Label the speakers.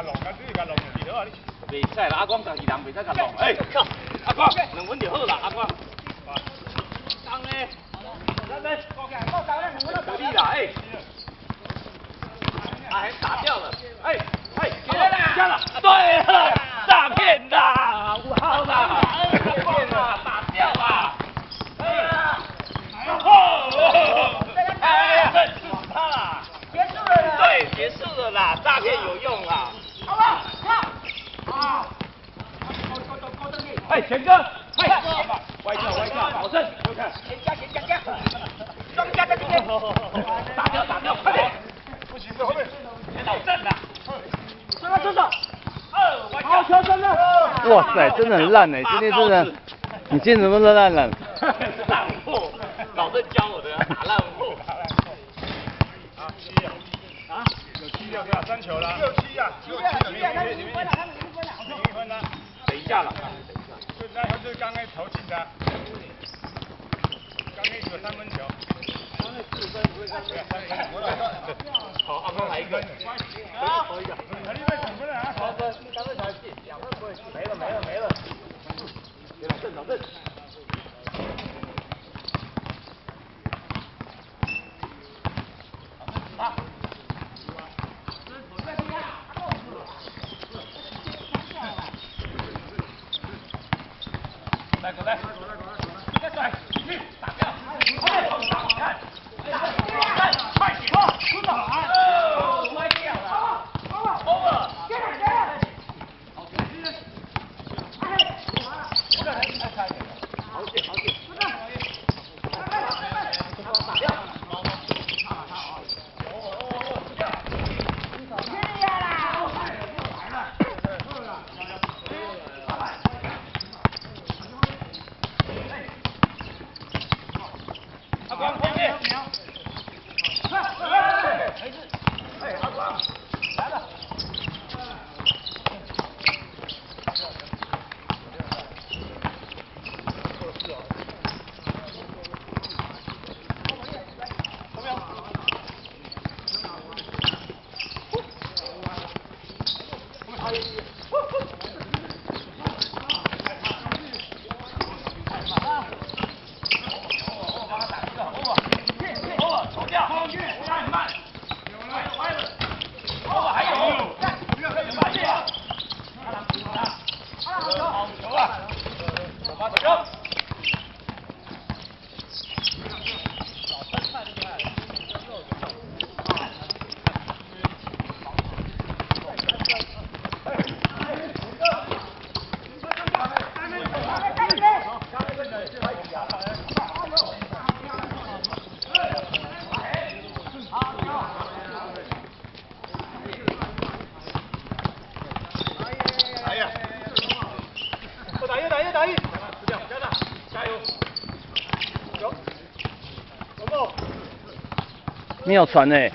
Speaker 1: 甲弄，甲你甲弄去了啊！
Speaker 2: 袂使啦，阿光家己人袂使甲弄。哎，靠，阿光2分就好啦，阿光。当嘞，咱们可以啦，哎。啊，还打掉了，哎，给了啦，对了，诈骗啦，5号啦，骗啦，打掉啦。认识他啦，结束了。对，结束了啦，诈骗有用啦。好了，跳。啊。哎，全哥，快，歪跳，保证，有看。加，双加在这边。打掉，快点。不行，在后面。别倒正啦。伸手。好球，真的。
Speaker 3: 哇塞，真的很烂哎，今天真的，你今天怎么那么烂了？
Speaker 2: 烂货，老郑教我的，打烂货。
Speaker 1: 啊，7啊，有7啊，对吧？3球啦，6、7啊，6、7，你1分啦。
Speaker 2: 等一下啦，
Speaker 1: 就是刚才投进的，刚才有3分球。刚才4分，对啊，3分。
Speaker 2: 好，阿峰来一个，投一个。
Speaker 1: 肯定被2分了啊！3分，刚才才进，2分不会进。没了。
Speaker 2: 老郑。来，再甩，去，打掉，看，快点，出手，歪掉了，over，好点，打掉。阿光，后面。哎，阿光，来了。打一，加油！
Speaker 3: 没有传哎。